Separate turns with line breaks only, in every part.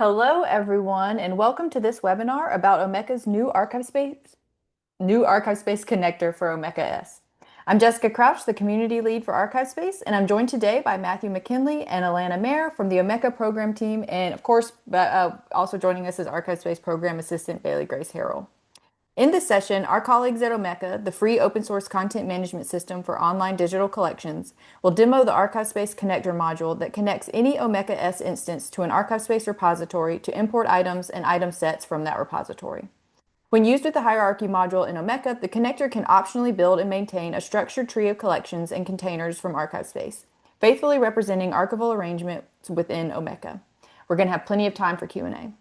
Hello, everyone, and welcome to this webinar about Omeka's new ArchivesSpace connector for Omeka S. I'm Jessica Crouch, the community lead for ArchivesSpace, and I'm joined today by Matthew McKinley and Alana Mayer from the Omeka program team, and of course, also joining us is ArchivesSpace program assistant Bailey Grace Harrell. In this session, our colleagues at Omeka, the free open source content management system for online digital collections, will demo the ArchivesSpace connector module that connects any Omeka S instance to an ArchivesSpace repository to import items and item sets from that repository. When used with the hierarchy module in Omeka, the connector can optionally build and maintain a structured tree of collections and containers from ArchivesSpace, faithfully representing archival arrangements within Omeka. We're going to have plenty of time for Q&A.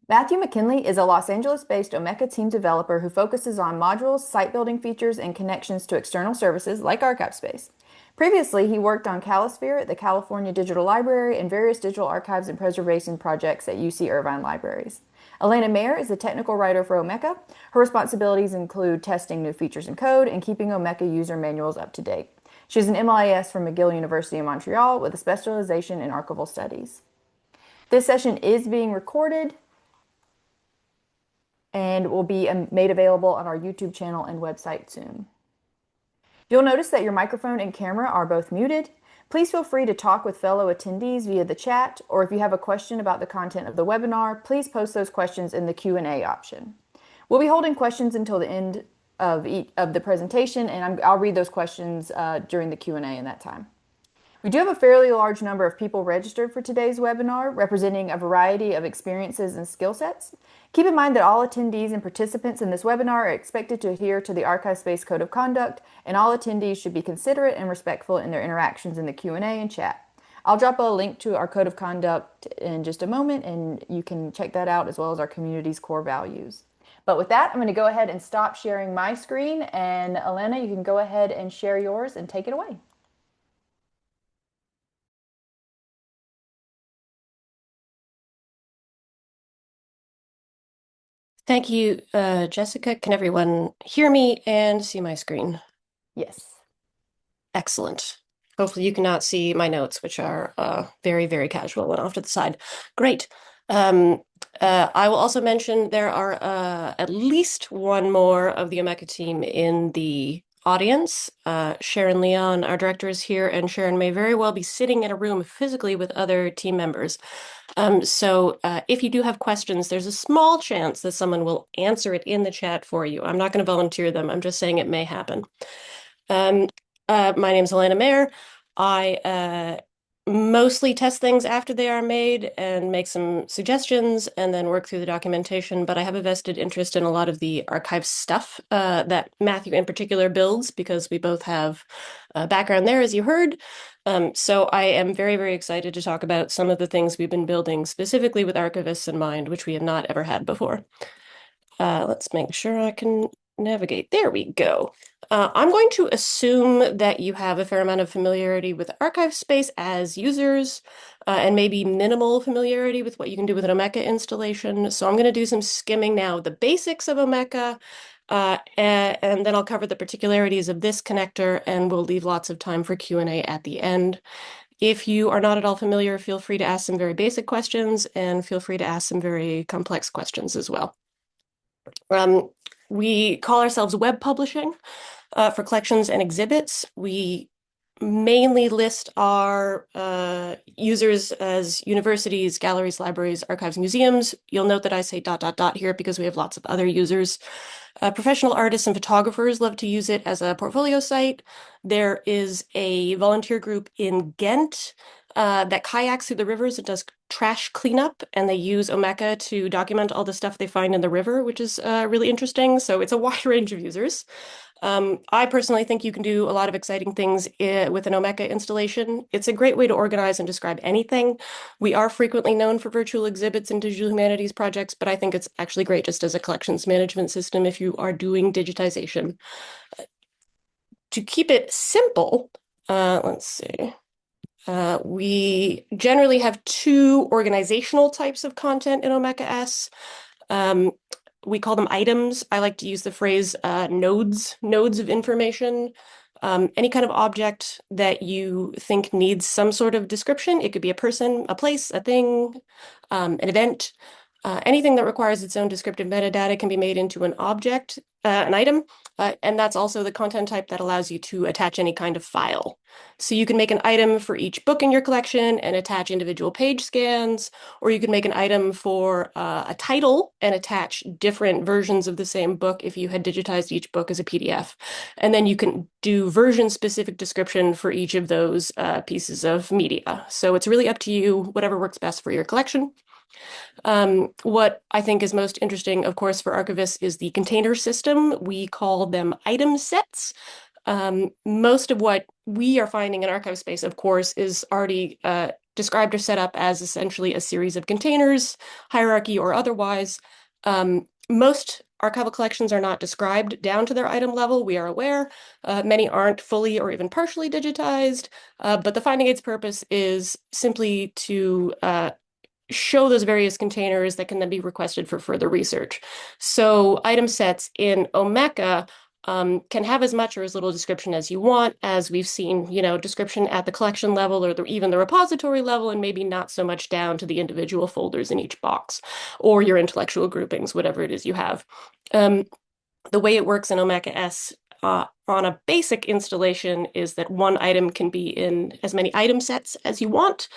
Matthew McKinley is a Los Angeles-based Omeka team developer who focuses on modules, site-building features, and connections to external services like ArchivesSpace. Previously, he worked on Calisphere at the California Digital Library and various digital archives and preservation projects at UC Irvine Libraries. Alana Mayer is a technical writer for Omeka. Her responsibilities include testing new features and code and keeping Omeka user manuals up to date. She's an MLIS from McGill University in Montreal with a specialization in archival studies. This session is being recorded and will be made available on our YouTube channel and website soon. You'll notice that your microphone and camera are both muted. Please feel free to talk with fellow attendees via the chat, or if you have a question about the content of the webinar, please post those questions in the Q&A option. We'll be holding questions until the end of the presentation, and I'll read those questions during the Q&A in that time. We do have a fairly large number of people registered for today's webinar, representing a variety of experiences and skill sets. Keep in mind that all attendees and participants in this webinar are expected to adhere to the ArchivesSpace Code of Conduct, and all attendees should be considerate and respectful in their interactions in the Q&A and chat. I'll drop a link to our Code of Conduct in just a moment, and you can check that out as well as our community's core values. But with that, I'm going to go ahead and stop sharing my screen, and Alana, you can go ahead and share yours and take it away.
Thank you, Jessica. Can everyone hear me and see my screen?
Yes.
Excellent. Hopefully you cannot see my notes, which are very, very casual and off to the side. Great. I will also mention there are at least one more of the Omeka team in the audience. Sharon Leon, our director, is here, and Sharon may very well be sitting in a room physically with other team members. So if you do have questions, there's a small chance that someone will answer it in the chat for you. I'm not going to volunteer them. I'm just saying it may happen. My name is Alana Mayer. I mostly test things after they are made and make some suggestions and then work through the documentation, but I have a vested interest in a lot of the archive stuff that Matthew in particular builds because we both have a background there, as you heard. So I am very, very excited to talk about some of the things we've been building specifically with archivists in mind, which we have not ever had before. Let's make sure I can navigate. There we go. I'm going to assume that you have a fair amount of familiarity with ArchivesSpace as users, and maybe minimal familiarity with what you can do with an Omeka installation. So I'm going to do some skimming now of the basics of Omeka, and then I'll cover the particularities of this connector, and we'll leave lots of time for Q&A at the end. If you are not at all familiar, feel free to ask some very basic questions, and feel free to ask some very complex questions as well. We call ourselves web publishing for collections and exhibits. We mainly list our users as universities, galleries, libraries, archives, museums. You'll note that I say ... here because we have lots of other users. Professional artists and photographers love to use it as a portfolio site. There is a volunteer group in Ghent that kayaks through the rivers and does trash cleanup, and they use Omeka to document all the stuff they find in the river, which is really interesting. So it's a wide range of users. I personally think you can do a lot of exciting things with an Omeka installation. It's a great way to organize and describe anything. We are frequently known for virtual exhibits and digital humanities projects, but I think it's actually great just as a collections management system if you are doing digitization. To keep it simple, let's see. We generally have two organizational types of content in Omeka S. We call them items. I like to use the phrase nodes of information. Any kind of object that you think needs some sort of description. It could be a person, a place, a thing, an event. Anything that requires its own descriptive metadata can be made into an object, an item, and that's also the content type that allows you to attach any kind of file. So you can make an item for each book in your collection and attach individual page scans, or you can make an item for a title and attach different versions of the same book if you had digitized each book as a PDF. And then you can do version-specific description for each of those pieces of media. So it's really up to you, whatever works best for your collection. What I think is most interesting, of course, for archivists is the container system. We call them item sets. Most of what we are finding in ArchivesSpace, of course, is already described or set up as essentially a series of containers, hierarchy or otherwise. Most archival collections are not described down to their item level, we are aware. Many aren't fully or even partially digitized, but the finding aid's purpose is simply to show those various containers that can then be requested for further research. So item sets in Omeka can have as much or as little description as you want, as we've seen, description at the collection level or even the repository level, and maybe not so much down to the individual folders in each box or your intellectual groupings, whatever it is you have. The way it works in Omeka S on a basic installation is that one item can be in as many item sets as you want.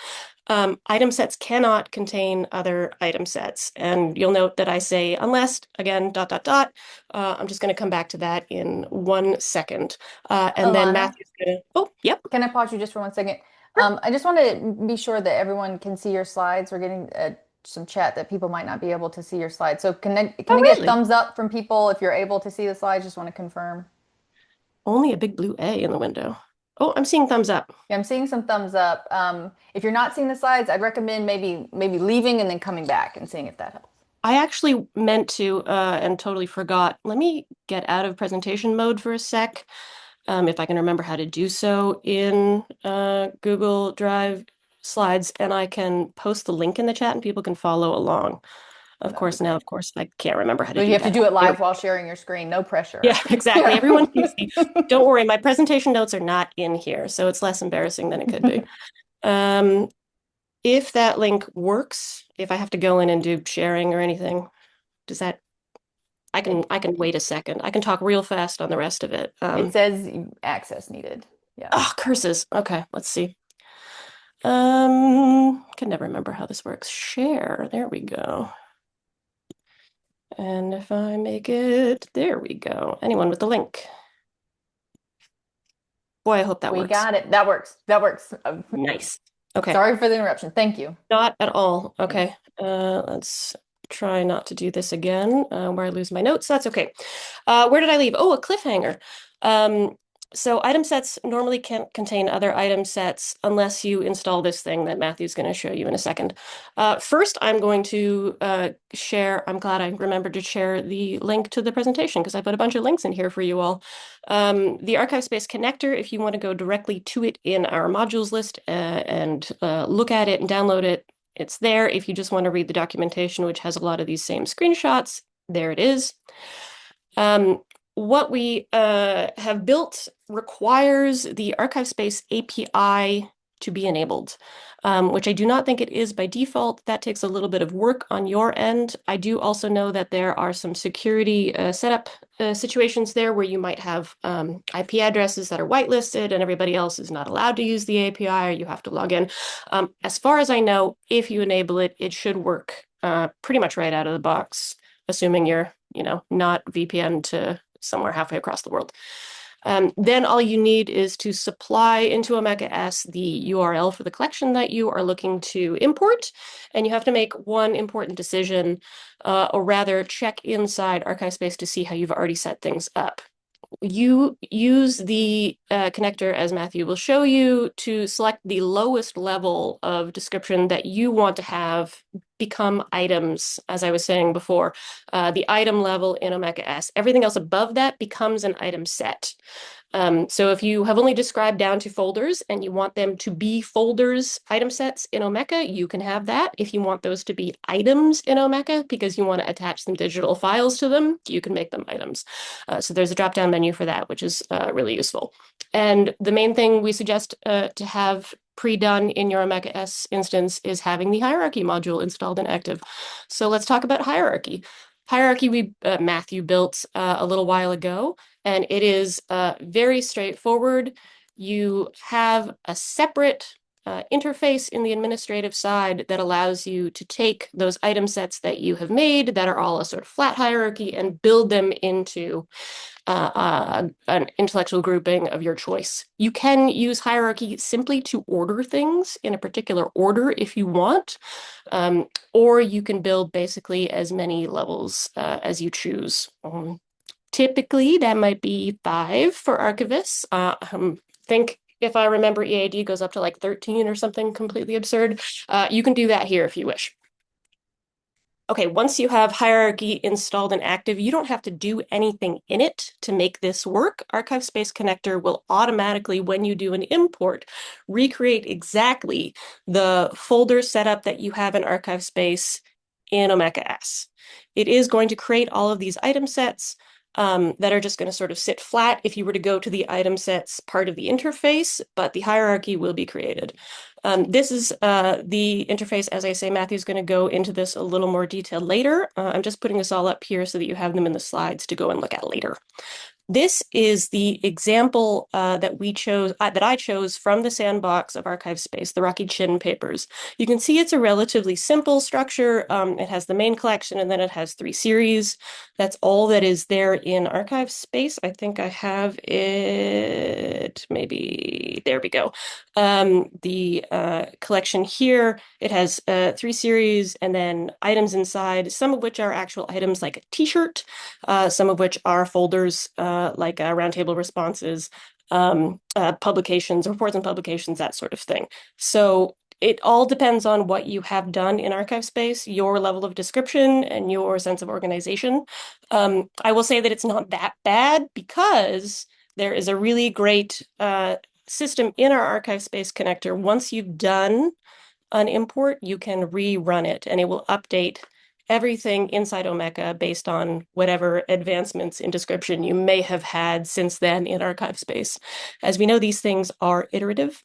Item sets cannot contain other item sets. And you'll note that I say unless, again, ... I'm just going to come back to that in 1 second. And then
Alana,
Matthew's going to, oh, yep.
can I pause you just for 1 second?
Sure.
I just want to be sure that everyone can see your slides. We're getting some chat that people might not be able to see your slides. So can
Oh,
I get
really?
thumbs up from people if you're able to see the slides? Just want to confirm.
Only a big blue A in the window. Oh, I'm seeing thumbs up.
Yeah, I'm seeing some thumbs up. If you're not seeing the slides, I'd recommend maybe leaving and then coming back and seeing if that helps.
I actually meant to and totally forgot. Let me get out of presentation mode for a sec. If I can remember how to do so in Google Drive slides, and I can post the link in the chat and people can follow along. Of
That would be
course, now,
great.
of course, I can't remember how to
But you
do
have to
that.
do it
There.
live while sharing your screen. No
Yeah,
pressure.
exactly. Everyone can see. Don't worry, my presentation notes are not in here, so it's less embarrassing than it could be. Um, if that link works, if I have to go in and do sharing or anything, does that I can wait a second. I can talk real fast on the rest of it.
It says access needed. Yeah.
Oh, curses. Okay, let's see. Can never remember how this works. Share. There we go. And if I make it, there we go. Anyone with the link. Boy, I hope that
We
works.
got it. That works. That works.
Nice. Okay.
Sorry for the interruption. Thank you.
Not at all. Okay. Let's try not to do this again, where I lose my notes. That's okay. Where did I leave? Oh, a cliffhanger. So item sets normally can't contain other item sets unless you install this thing that Matthew's going to show you in a second. First, I'm going to share, I'm glad I remembered to share the link to the presentation because I put a bunch of links in here for you all. The ArchivesSpace Connector, if you want to go directly to it in our modules list and look at it and download it, it's there. If you just want to read the documentation, which has a lot of these same screenshots, there it is. What we have built requires the ArchivesSpace API to be enabled, which I do not think it is by default. That takes a little bit of work on your end. I do also know that there are some security setup situations there where you might have IP addresses that are whitelisted and everybody else is not allowed to use the API or you have to log in. As far as I know, if you enable it, it should work pretty much right out of the box, assuming you're, not VPN to somewhere halfway across the world. Then all you need is to supply into Omeka S the URL for the collection that you are looking to import. And you have to make one important decision, or rather check inside ArchivesSpace to see how you've already set things up. You use the connector, as Matthew will show you, to select the lowest level of description that you want to have become items, as I was saying before. The item level in Omeka S. Everything else above that becomes an item set. So if you have only described down to folders and you want them to be folders item sets in Omeka, you can have that. If you want those to be items in Omeka because you want to attach some digital files to them, you can make them items. So there's a drop-down menu for that, which is really useful. And the main thing we suggest to have pre-done in your Omeka S instance is having the hierarchy module installed and active. So let's talk about hierarchy. Hierarchy Matthew built a little while ago, and it is very straightforward. You have a separate interface in the administrative side that allows you to take those item sets that you have made that are all a sort of flat hierarchy and build them into an intellectual grouping of your choice. You can use hierarchy simply to order things in a particular order if you want, or you can build basically as many levels as you choose. Typically, that might be 5 for archivists. Think if I remember, EAD goes up to like 13 or something completely absurd. You can do that here if you wish. Okay, once you have hierarchy installed and active, you don't have to do anything in it to make this work. ArchivesSpace Connector will automatically, when you do an import, recreate exactly the folder setup that you have in ArchivesSpace in Omeka S. It is going to create all of these item sets that are just going to sort of sit flat if you were to go to the item sets part of the interface, but the hierarchy will be created. This is the interface. As I say, Matthew's going to go into this a little more detail later. I'm just putting this all up here so that you have them in the slides to go and look at later. This is the example that I chose from the sandbox of ArchivesSpace, the Rocky Chin papers. You can see it's a relatively simple structure. It has the main collection and then it has 3 series. That's all that is there in ArchivesSpace. I think I have it, maybe, there we go. The collection here, it has 3 series and then items inside, some of which are actual items like a t-shirt, some of which are folders like roundtable responses, publications, reports and publications, that sort of thing. So it all depends on what you have done in ArchivesSpace, your level of description, and your sense of organization. I will say that it's not that bad because there is a really great system in our ArchivesSpace connector. Once you've done an import, you can rerun it and it will update everything inside Omeka based on whatever advancements in description you may have had since then in ArchivesSpace. As we know, these things are iterative.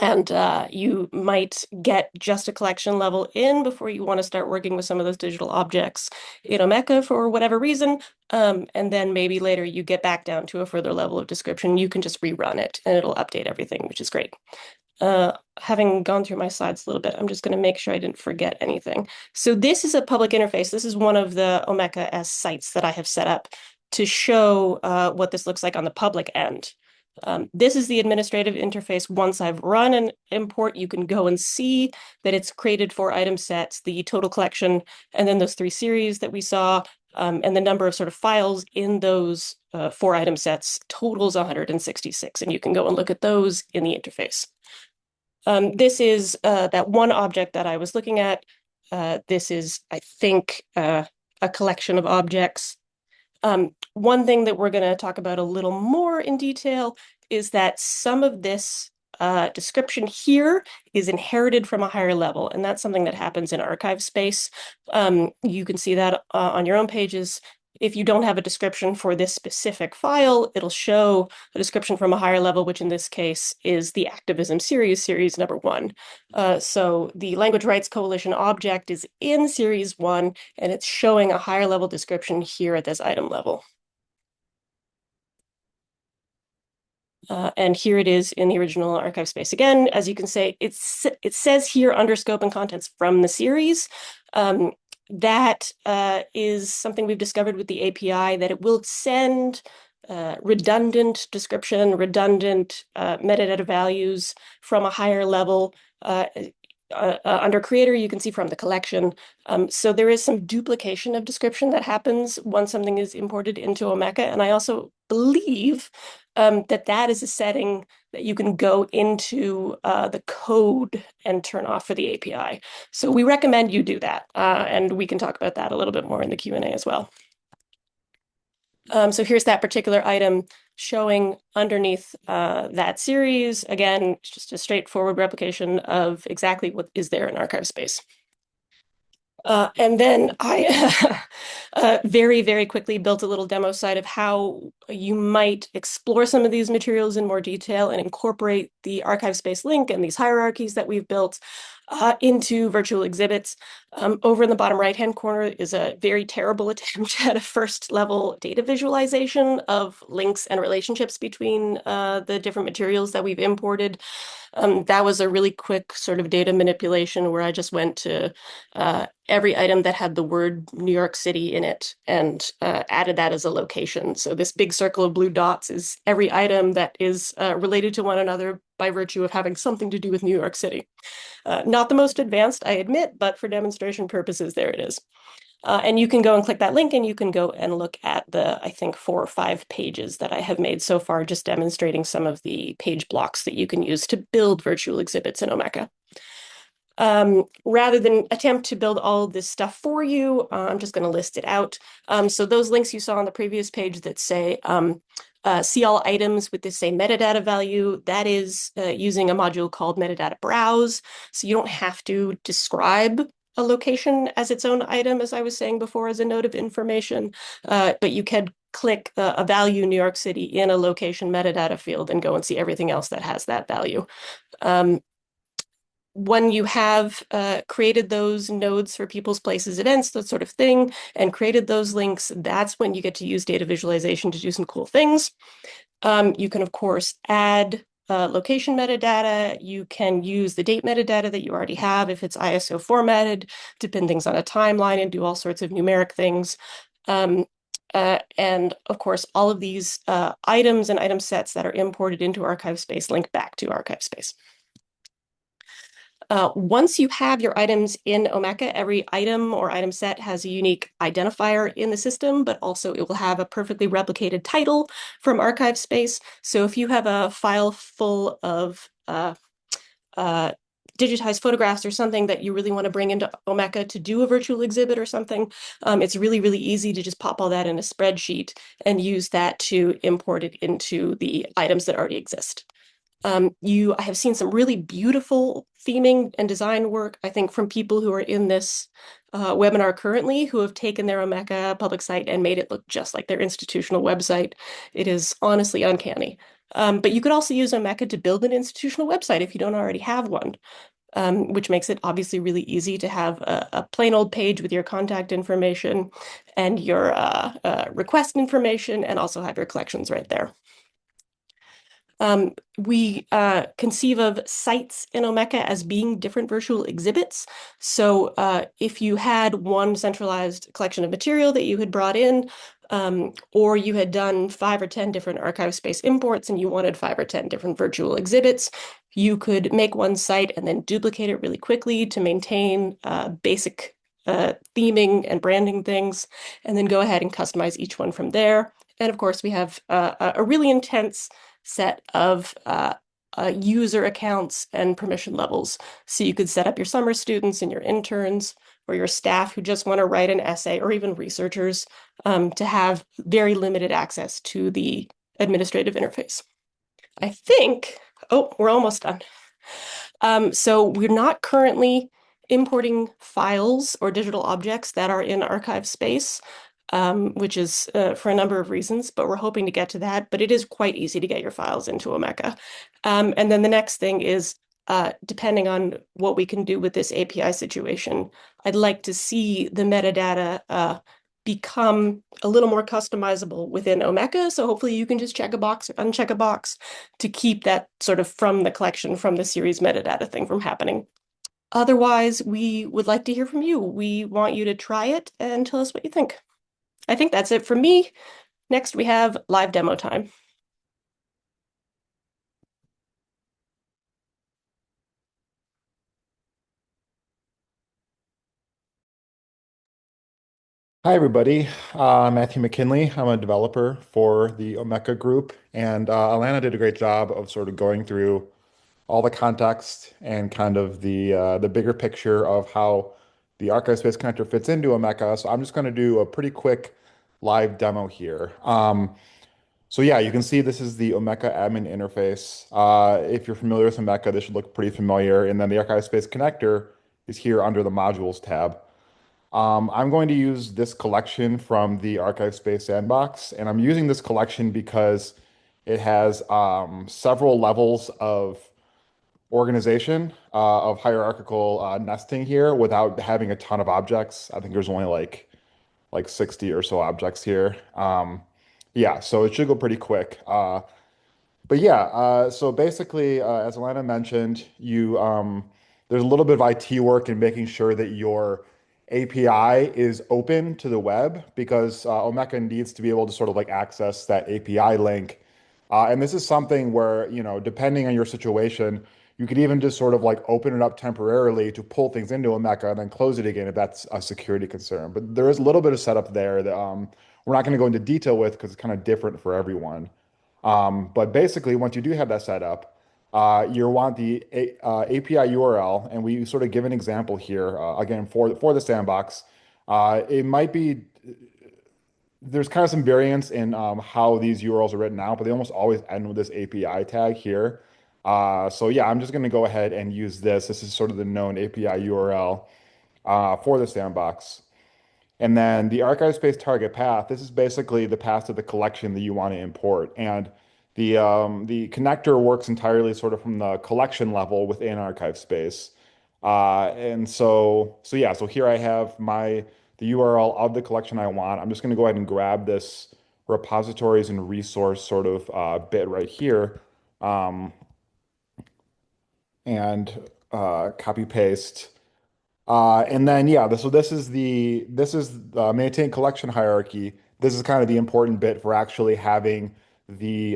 And you might get just a collection level in before you want to start working with some of those digital objects in Omeka for whatever reason. And then maybe later you get back down to a further level of description. You can just rerun it and it'll update everything, which is great. Having gone through my slides a little bit, I'm just going to make sure I didn't forget anything. So this is a public interface. This is one of the Omeka S sites that I have set up to show what this looks like on the public end. This is the administrative interface. Once I've run an import, you can go and see that it's created 4 item sets, the total collection, and then those 3 series that we saw, and the number of sort of files in those 4 item sets totals 166, and you can go and look at those in the interface. This is that one object that I was looking at. This is, I think, a collection of objects. One thing that we're going to talk about a little more in detail is that some of this description here is inherited from a higher level, and that's something that happens in ArchivesSpace. You can see that on your own pages. If you don't have a description for this specific file, it'll show a description from a higher level, which in this case is the activism series, series number 1. So the Language Rights Coalition object is in series 1, and it's showing a higher level description here at this item level. And here it is in the original ArchivesSpace. Again, as you can say, it says here under scope and contents from the series. That is something we've discovered with the API, that it will send redundant description, redundant metadata values from a higher level. Under creator, you can see from the collection. So there is some duplication of description that happens once something is imported into Omeka. And I also believe that is a setting that you can go into the code and turn off for the API. So we recommend you do that. And we can talk about that a little bit more in the Q&A as well. So here's that particular item. showing underneath that series. Again, it's just a straightforward replication of exactly what is there in ArchivesSpace. And then I very, very quickly built a little demo site of how you might explore some of these materials in more detail and incorporate the ArchivesSpace link and these hierarchies that we've built into virtual exhibits. Over in the bottom right-hand corner is a very terrible attempt at a first-level data visualization of links and relationships between the different materials that we've imported. That was a really quick sort of data manipulation where I just went to every item that had the word New York City in it and added that as a location. So this big circle of blue dots is every item that is related to one another by virtue of having something to do with New York City. Not the most advanced, I admit, but for demonstration purposes, there it is. And you can go and click that link and you can go and look at the, I think, 4 or 5 pages that I have made so far, just demonstrating some of the page blocks that you can use to build virtual exhibits in Omeka. Rather than attempt to build all of this stuff for you, I'm just going to list it out. So those links you saw on the previous page that say see all items with the same metadata value, that is using a module called metadata browse. So you don't have to describe a location as its own item, as I was saying before, as a node of information, but you can click a value New York City in a location metadata field and go and see everything else that has that value. When you have created those nodes for people's places, events, that sort of thing, and created those links, that's when you get to use data visualization to do some cool things. You can, of course, add location metadata. You can use the date metadata that you already have if it's ISO formatted to pin things on a timeline and do all sorts of numeric things. And of course, all of these items and item sets that are imported into ArchivesSpace link back to ArchivesSpace. Once you have your items in Omeka, every item or item set has a unique identifier in the system, but also it will have a perfectly replicated title from ArchivesSpace. So if you have a file full of digitized photographs or something that you really want to bring into Omeka to do a virtual exhibit or something, it's really, really easy to just pop all that in a spreadsheet and use that to import it into the items that already exist. I have seen some really beautiful theming and design work, I think, from people who are in this webinar currently, who have taken their Omeka public site and made it look just like their institutional website. It is honestly uncanny. But you could also use Omeka to build an institutional website if you don't already have one, which makes it obviously really easy to have a plain old page with your contact information and your request information, and also have your collections right there. We conceive of sites in Omeka as being different virtual exhibits. So if you had one centralized collection of material that you had brought in, or you had done 5 or 10 different ArchivesSpace imports and you wanted 5 or 10 different virtual exhibits, you could make one site and then duplicate it really quickly to maintain basic theming and branding things, and then go ahead and customize each one from there. And of course, we have a really intense set of user accounts and permission levels. So you could set up your summer students and your interns or your staff who just want to write an essay, or even researchers, to have very limited access to the administrative interface. I think, oh, we're almost done. So we're not currently importing files or digital objects that are in ArchivesSpace, which is for a number of reasons, but we're hoping to get to that. But it is quite easy to get your files into Omeka. And then the next thing is, depending on what we can do with this API situation, I'd like to see the metadata become a little more customizable within Omeka. So hopefully you can just check a box or uncheck a box to keep that sort of from the collection, from the series metadata thing from happening. Otherwise, we would like to hear from you. We want you to try it and tell us what you think. I think that's it from me. Next, we have live demo time.
Hi, everybody. I'm Matthew McKinley. I'm a developer for the Omeka group, and Alana did a great job of sort of going through all the context and kind of the bigger picture of how the ArchivesSpace Connector fits into Omeka. So I'm just going to do a pretty quick live demo here. So yeah, you can see this is the Omeka admin interface. If you're familiar with Omeka, this should look pretty familiar. And then the ArchivesSpace connector is here under the modules tab. I'm going to use this collection from the ArchivesSpace sandbox, and I'm using this collection because it has several levels of organization, of hierarchical nesting here without having a ton of objects. I think there's only like 60 or so objects here. Yeah, so it should go pretty quick. But yeah, so basically, as Alana mentioned, you there's a little bit of IT work in making sure that your API is open to the web because Omeka needs to be able to sort of like access that API link. And this is something where, depending on your situation, you could even just sort of like open it up temporarily to pull things into Omeka and then close it again if that's a security concern. But there is a little bit of setup there that we're not going to go into detail with because it's kind of different for everyone. But basically, once you do have that set up, you want the API URL, and we sort of give an example here. Again, for the sandbox, it might be there's kind of some variance in how these URLs are written out, but they almost always end with this API tag here. So yeah, I'm just going to go ahead and use this. This is sort of the known API URL for the sandbox. And then the archive space target path, this is basically the path to the collection that you want to import. And the connector works entirely sort of from the collection level within archive space. And so yeah, so here I have the URL of the collection I want. I'm just going to go ahead and grab this repositories and resource sort of bit right here, um, and copy paste. And then yeah, so this is the maintain collection hierarchy. This is kind of the important bit for actually having the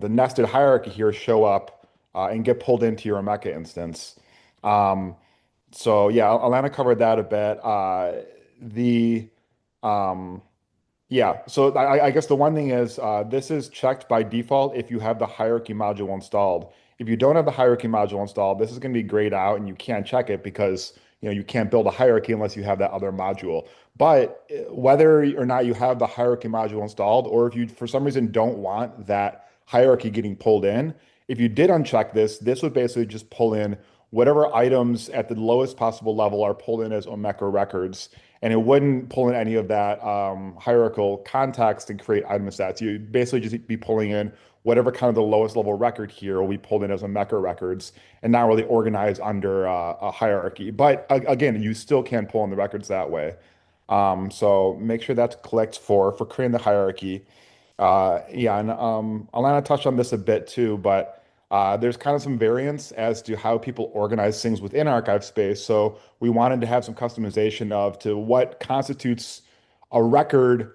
nested hierarchy here show up and get pulled into your Omeka instance. Um, so yeah, Alana covered that a bit. The um, yeah, so I guess the one thing is this is checked by default if you have the hierarchy module installed. If you don't have the hierarchy module installed, this is going to be grayed out and you can't check it because you can't build a hierarchy unless you have that other module. But whether or not you have the hierarchy module installed, or if you for some reason don't want that hierarchy getting pulled in, if you did uncheck this, this would basically just pull in whatever items at the lowest possible level are pulled in as Omeka records, and it wouldn't pull in any of that hierarchical context and create item stats. You'd basically just be pulling in whatever kind of the lowest level record here will be pulled in as Omeka records and not really organized under a hierarchy. But again, you still can pull in the records that way. So make sure that's clicked for creating the hierarchy. Yeah, and Alana touched on this a bit too, but there's kind of some variance as to how people organize things within archive space. So we wanted to have some customization of to what constitutes a record,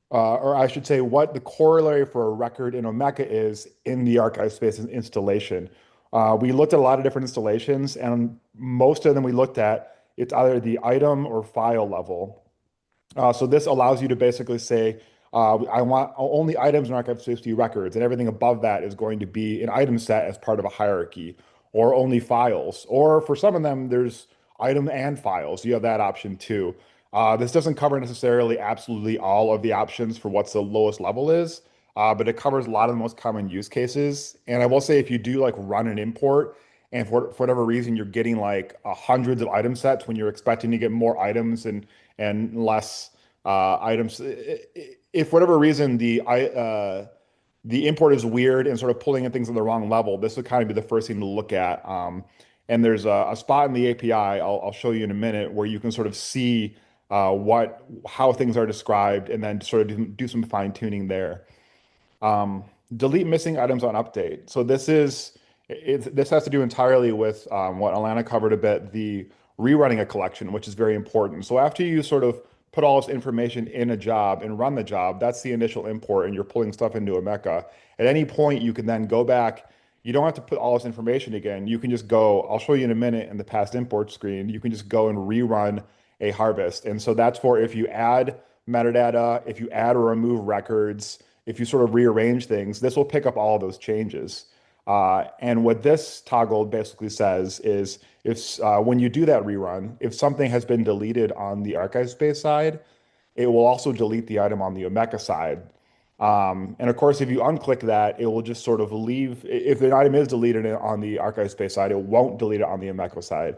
or I should say, what the corollary for a record in Omeka is in the archive space installation. We looked at a lot of different installations, and most of them we looked at, it's either the item or file level. So this allows you to basically say, I want only items in archive space to be records, and everything above that is going to be an item set as part of a hierarchy, or only files. Or for some of them, there's item and files. You have that option too. This doesn't cover necessarily absolutely all of the options for what's the lowest level is, but it covers a lot of the most common use cases. And I will say, if you do like run an import, and for whatever reason you're getting like hundreds of item sets when you're expecting to get more items and less items. If for whatever reason the import is weird and sort of pulling in things on the wrong level, this would kind of be the first thing to look at. And there's a spot in the API I'll show you in a minute where you can sort of see how things are described and then sort of do some fine tuning there. Um, Delete missing items on update. So this has to do entirely with what Alana covered a bit, the rerunning a collection, which is very important. So after you sort of put all this information in a job and run the job, that's the initial import, and you're pulling stuff into Omeka. At any point, you can then go back. You don't have to put all this information again. You can just go, I'll show you in a minute in the past import screen, you can just go and rerun a harvest. And so that's for if you add metadata, if you add or remove records, if you sort of rearrange things, this will pick up all of those changes. And what this toggle basically says is if when you do that rerun, if something has been deleted on the archive space side, it will also delete the item on the Omeka side. And of course, if you unclick that, it will just sort of leave. If an item is deleted on the archive space side, it won't delete it on the Omeka side.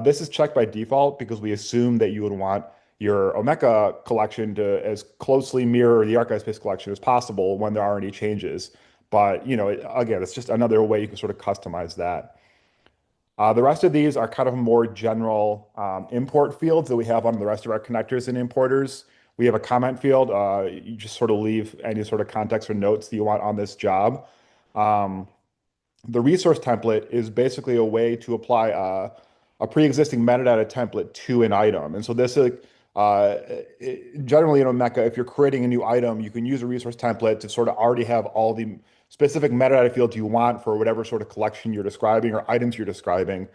This is checked by default because we assume that you would want your Omeka collection to as closely mirror the archive space collection as possible when there are any changes. But again, it's just another way you can sort of customize that. The rest of these are kind of more general import fields that we have on the rest of our connectors and importers. We have a comment field. You just sort of leave any sort of context or notes that you want on this job. Um, the resource template is basically a way to apply a pre-existing metadata template to an item. And so this is generally in Omeka, if you're creating a new item, you can use a resource template to sort of already have all the specific metadata fields you want for whatever sort of collection you're describing or items you're describing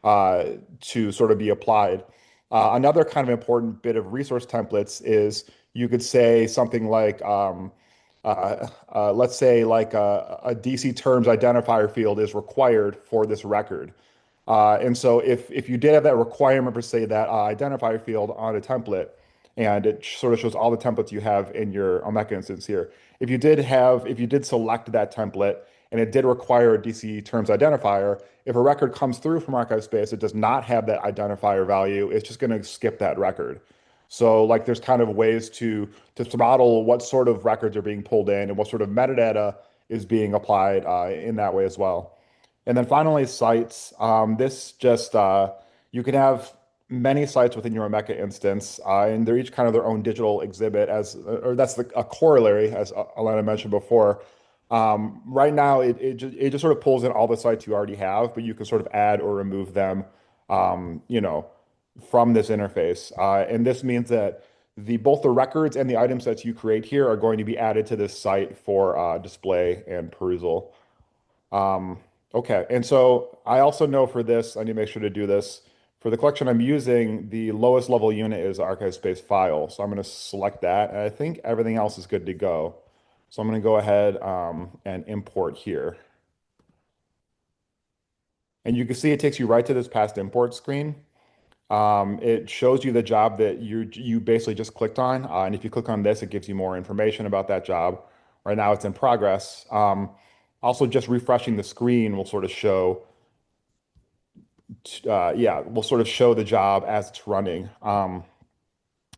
to sort of be applied. Another kind of important bit of resource templates is you could say something like, let's say like a DC terms identifier field is required for this record. And so if you did have that requirement for say that identifier field on a template, and it sort of shows all the templates you have in your Omeka instance here. If you did select that template and it did require a DC terms identifier, if a record comes through from archive space, it does not have that identifier value, it's just going to skip that record. So like there's kind of ways to throttle what sort of records are being pulled in and what sort of metadata is being applied in that way as well. And then finally, sites. This just you can have many sites within your Omeka instance, and they're each kind of their own digital exhibit or that's a corollary, as Alana mentioned before. Right now, it just sort of pulls in all the sites you already have, but you can sort of add or remove them, from this interface. And this means that both the records and the item sets you create here are going to be added to this site for display and perusal. Um, okay, and so I also know for this, I need to make sure to do this. For the collection I'm using, the lowest level unit is archive space file. So I'm going to select that, and I think everything else is good to go. So I'm going to go ahead and import here. And you can see it takes you right to this past import screen. It shows you the job that you basically just clicked on. And if you click on this, it gives you more information about that job. Right now it's in progress. Also, just refreshing the screen will sort of show, yeah, will sort of show the job as it's running.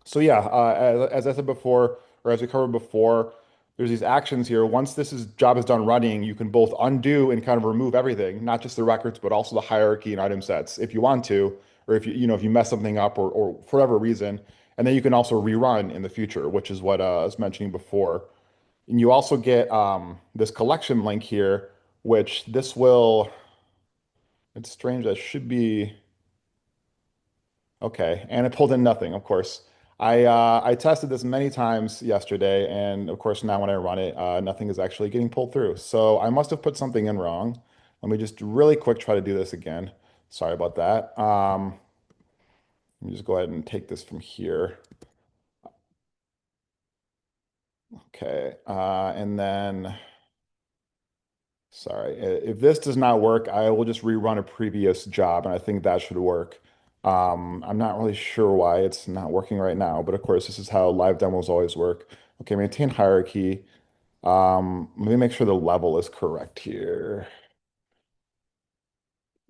So yeah, as I said before, or as we covered before, there's these actions here. Once job is done running, you can both undo and kind of remove everything, not just the records, but also the hierarchy and item sets if you want to, or if you mess something up or for whatever reason. And then you can also rerun in the future, which is what I was mentioning before. And you also get this collection link here, which it's strange, that should be. Okay, and it pulled in nothing, of course. I tested this many times yesterday, and of course now when I run it, nothing is actually getting pulled through. So I must have put something in wrong. Let me just really quick try to do this again. Sorry about that. Let me just go ahead and take this from here. Okay, and then sorry, if this does not work, I will just rerun a previous job, and I think that should work. I'm not really sure why it's not working right now, but of course, this is how live demos always work. Okay, maintain hierarchy. Let me make sure the level is correct here.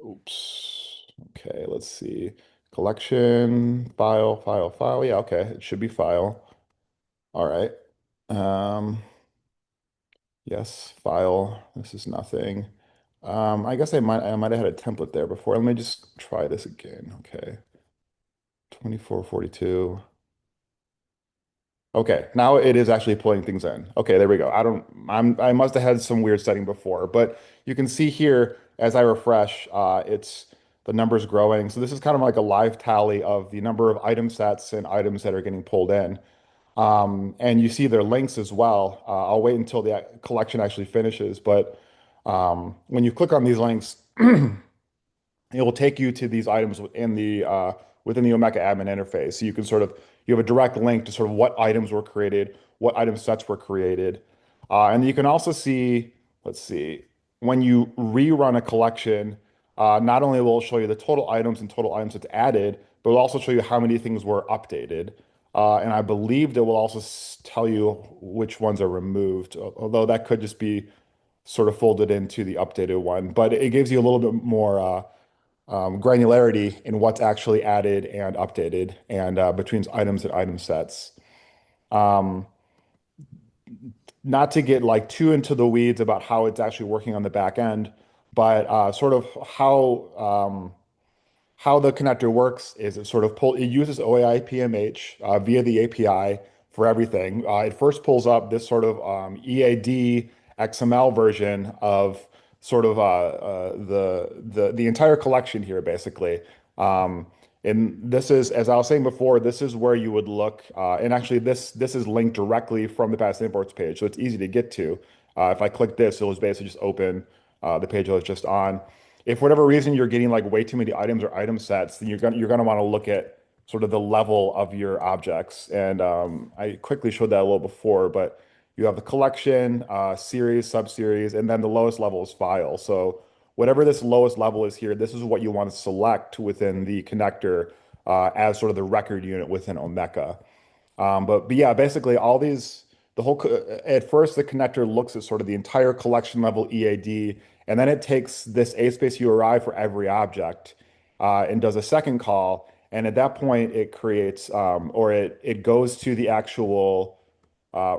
Oops. Okay, let's see. Collection, file, file, file. Yeah, okay, it should be file. All right. Um, yes, file. This is nothing. I guess I might have had a template there before. Let me just try this again. Okay. 2442. Okay, now it is actually pulling things in. Okay, there we go. I must have had some weird setting before, but you can see here as I refresh, the numbers growing. So this is kind of like a live tally of the number of item sets and items that are getting pulled in. And you see their links as well. I'll wait until the collection actually finishes, but when you click on these links, it will take you to these items within the Omeka admin interface. So you have a direct link to sort of what items were created, what item sets were created. And you can also see, let's see, when you rerun a collection, not only will it show you the total items and total items that's added, but it'll also show you how many things were updated. And I believe it will also tell you which ones are removed, although that could just be sort of folded into the updated one. But it gives you a little bit more granularity in what's actually added and updated and between items and item sets. Um, Not to get like too into the weeds about how it's actually working on the back end, but sort of how the connector works is it uses OAI PMH via the API for everything. It first pulls up this sort of EAD XML version of sort of the entire collection here, basically. Um, and this is, as I was saying before, this is where you would look. And actually, this is linked directly from the past imports page, so it's easy to get to. If I click this, it'll basically just open the page I was just on. If for whatever reason you're getting like way too many items or item sets, then you're gonna want to look at sort of the level of your objects. And I quickly showed that a little before, but you have the collection, series, subseries, and then the lowest level is file. So whatever this lowest level is here, this is what you want to select within the connector as sort of the record unit within Omeka. But yeah, basically all these, at first the connector looks at sort of the entire collection level EAD, and then it takes this ASpace URI for every object and does a second call. And at that point, it creates or it goes to the actual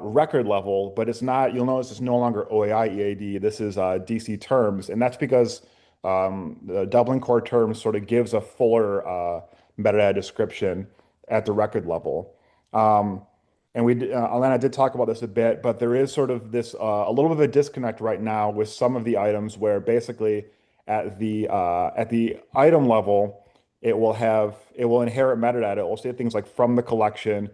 record level, but it's not, you'll notice it's no longer OAI EAD. This is DC terms. And that's because the doubling core terms sort of gives a fuller metadata description at the record level. Um, and Alana did talk about this a bit, but there is sort of this a little bit of a disconnect right now with some of the items where basically at the item level, it will inherit metadata. It will say things like from the collection,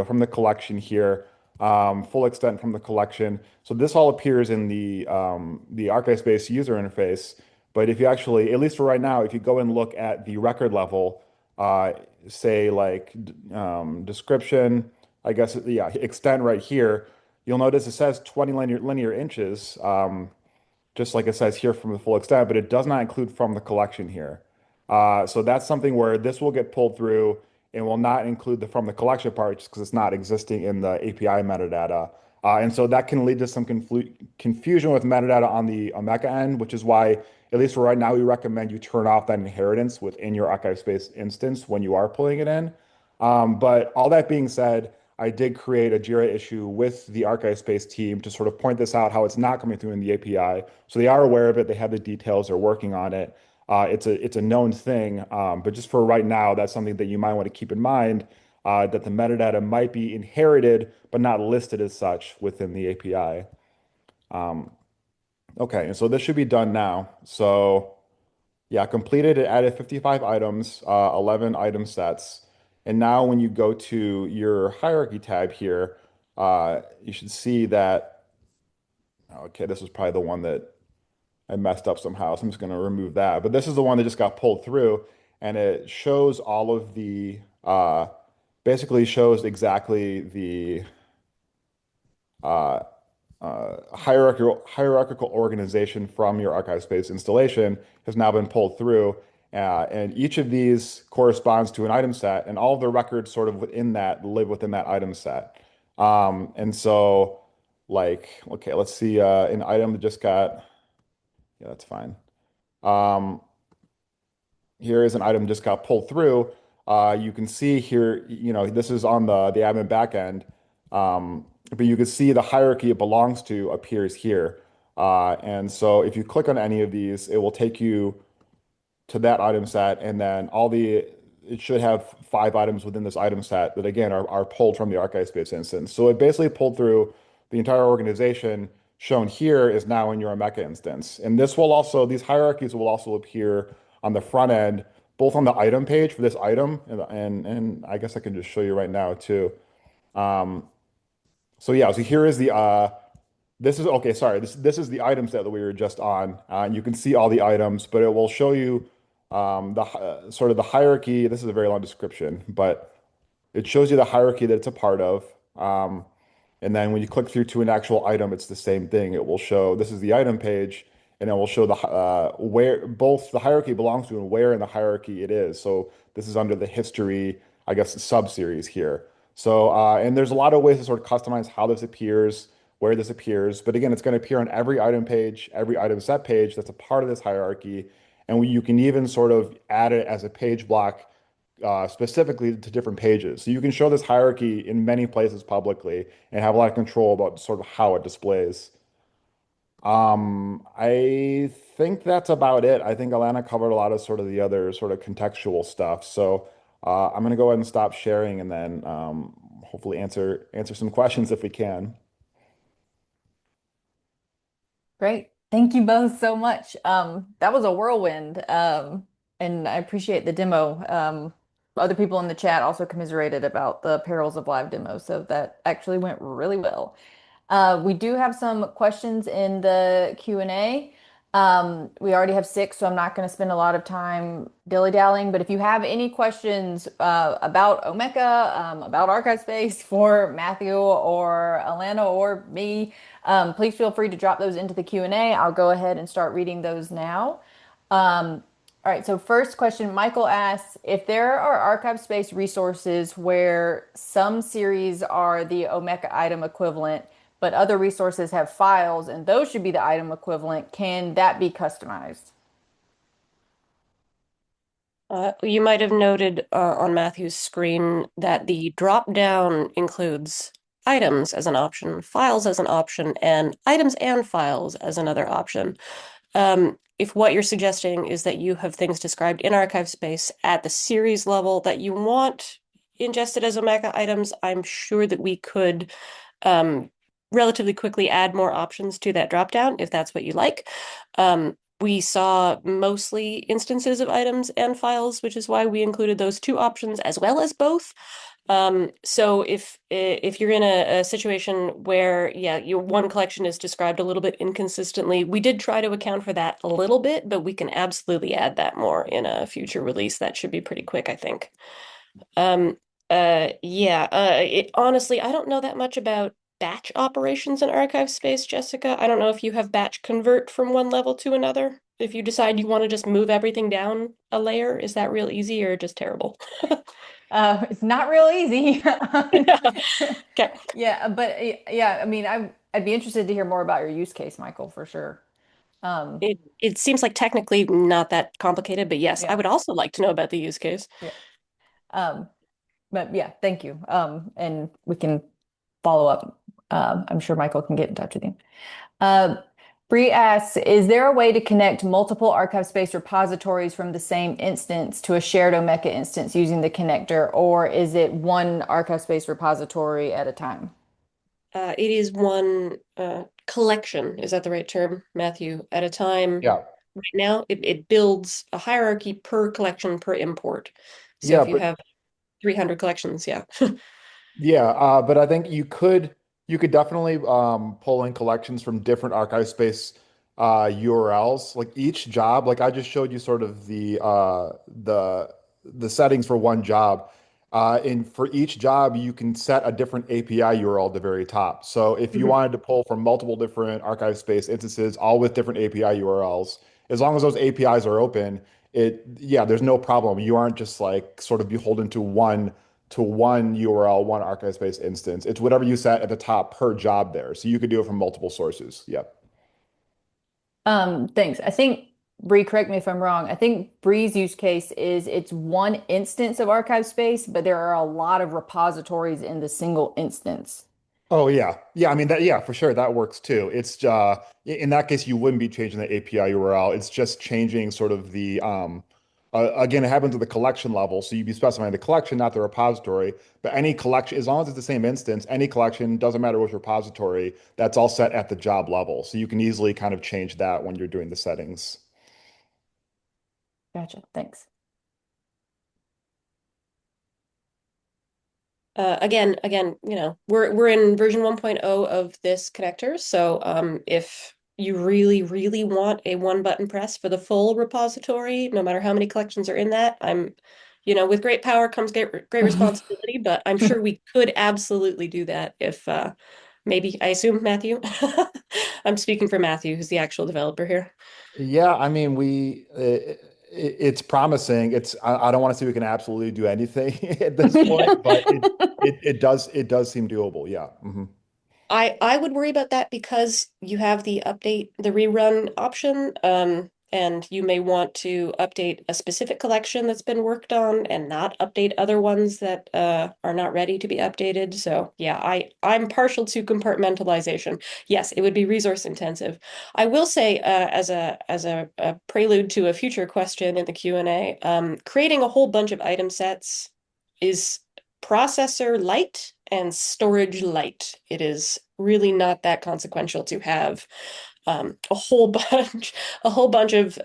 from the collection here, full extent from the collection. So this all appears in the ArchivesSpace user interface. But if you actually, at least for right now, if you go and look at the record level, uh, say like description, I guess, yeah, extent right here, you'll notice it says 20 linear inches, just like it says here from the full extent, but it does not include from the collection here. So that's something where this will get pulled through and will not include the from the collection part just because it's not existing in the API metadata. And so that can lead to some confusion with metadata on the Omeka end, which is why, at least for right now, we recommend you turn off that inheritance within your ArchivesSpace instance when you are pulling it in. But all that being said, I did create a Jira issue with the ArchivesSpace team to sort of point this out, how it's not coming through in the API. So they are aware of it. They have the details. They're working on it. It's a known thing. But just for right now, that's something that you might want to keep in mind, that the metadata might be inherited, but not listed as such within the API. Um, okay, and so this should be done now. So yeah, completed. It added 55 items, 11 item sets. And now when you go to your hierarchy tab here, you should see that, okay, this is probably the one that I messed up somehow, so I'm just going to remove that. But this is the one that just got pulled through, and it shows all of the, basically shows exactly the uh, hierarchical organization from your ArchivesSpace installation has now been pulled through. And each of these corresponds to an item set, and all of the records sort of within that live within that item set. And so, like, okay, let's see, an item that just got, yeah, that's fine. Um, Here is an item just got pulled through. You can see here, this is on the admin backend, but you can see the hierarchy it belongs to appears here. And so if you click on any of these, it will take you to that item set, and then it should have 5 items within this item set that again are pulled from the ArchivesSpace instance. So it basically pulled through the entire organization shown here is now in your Omeka instance. And these hierarchies will also appear on the front end, both on the item page for this item, and I guess I can just show you right now too. Um, so yeah, so here is this is okay. Sorry, this is the item set that we were just on. And you can see all the items, but it will show you sort of the hierarchy. This is a very long description, but it shows you the hierarchy that it's a part of. And then when you click through to an actual item, it's the same thing. It will show this is the item page, and it will show where both the hierarchy belongs to and where in the hierarchy it is. So this is under the history, I guess, sub-series here. So, and there's a lot of ways to sort of customize how this appears, where this appears. But again, it's going to appear on every item page, every item set page that's a part of this hierarchy. And you can even sort of add it as a page block specifically to different pages. So you can show this hierarchy in many places publicly and have a lot of control about sort of how it displays. I think that's about it. I think Alana covered a lot of sort of the other sort of contextual stuff. So I'm gonna go ahead and stop sharing and then hopefully answer some questions if we can.
Great. Thank you both so much. That was a whirlwind. And I appreciate the demo. Other people in the chat also commiserated about the perils of live demos, so that actually went really well. We do have some questions in the Q&A. We already have six, so I'm not going to spend a lot of time dilly-dallying. But if you have any questions about Omeka, about ArchiveSpace for Matthew or Alana or me, please feel free to drop those into the Q&A. I'll go ahead and start reading those now. All right, so first question, Michael asks, if there are ArchiveSpace resources where some series are the Omeka item equivalent, but other resources have files and those should be the item equivalent, can that be customized?
You might have noted on Matthew's screen that the drop down includes items as an option, files as an option, and items and files as another option. If what you're suggesting is that you have things described in ArchiveSpace at the series level that you want ingested as Omeka items, I'm sure that we could relatively quickly add more options to that dropdown if that's what you like. We saw mostly instances of items and files, which is why we included those two options as well as both. So if you're in a situation where, yeah, your one collection is described a little bit inconsistently, we did try to account for that a little bit, but we can absolutely add that more in a future release. That should be pretty quick, I think. Honestly, I don't know that much about batch operations in ArchiveSpace, Jessica. I don't know if you have batch convert from one level to another. If you decide you want to just move everything down a layer, is that real easy or just terrible?
It's not real easy.
Okay.
Yeah, but yeah, I mean, I'd be interested to hear more about your use case, Michael, for sure. Um,
It seems like technically not that complicated, but yes, I
yeah,
would also like to know about the use case.
yeah. Um, but yeah, thank you. And we can follow up. I'm sure Michael can get in touch with you. Uh, Bree asks, is there a way to connect multiple ArchiveSpace repositories from the same instance to a shared Omeka instance using the connector, or is it one ArchiveSpace repository at a time?
It is one collection, is that the right term, Matthew, at a time.
Yeah.
Right now, it builds a hierarchy per collection per import. So
Yeah,
if you
but
have 300 collections, yeah.
yeah, but I think you could definitely pull in collections from different archive space URLs. Like each job, like I just showed you sort of the settings for one job. And for each job, you can set a different API URL at the very top. So if you
Mhm.
wanted to pull from multiple different archive space instances, all with different API URLs, as long as those APIs are open, yeah, there's no problem. You aren't just like sort of beholden to one URL, one archive space instance. It's whatever you set at the top per job there. So you could do it from multiple sources. Yep.
Thanks. I think Bree, correct me if I'm wrong. I think Bree's use case is it's one instance of archive space, but there are a lot of repositories in the single instance.
Oh yeah. Yeah, I mean that yeah, for sure that works too. It's in that case you wouldn't be changing the API URL. It's just changing sort of the again it happens at the collection level. So you'd be specifying the collection, not the repository. But any collection, as long as it's the same instance, any collection, doesn't matter which repository, that's all set at the job level. So you can easily kind of change that when you're doing the settings.
Gotcha. Thanks.
Again, we're in version 1.0 of this connector. So if you really, really want a one button press for the full repository, no matter how many collections are in that, with great power comes great responsibility, but I'm sure we could absolutely do that if maybe, I assume Matthew. I'm speaking for Matthew, who's the actual developer here.
Yeah, I mean, It's promising. I don't want to say we can absolutely do anything at this point, but it does seem doable. Yeah.
I would worry about that because you have the rerun option, and you may want to update a specific collection that's been worked on and not update other ones that are not ready to be updated. So yeah, I'm partial to compartmentalization. Yes, it would be resource intensive. I will say, as a prelude to a future question in the Q&A, creating a whole bunch of item sets is processor light and storage light. It is really not that consequential to have a whole bunch, a whole bunch of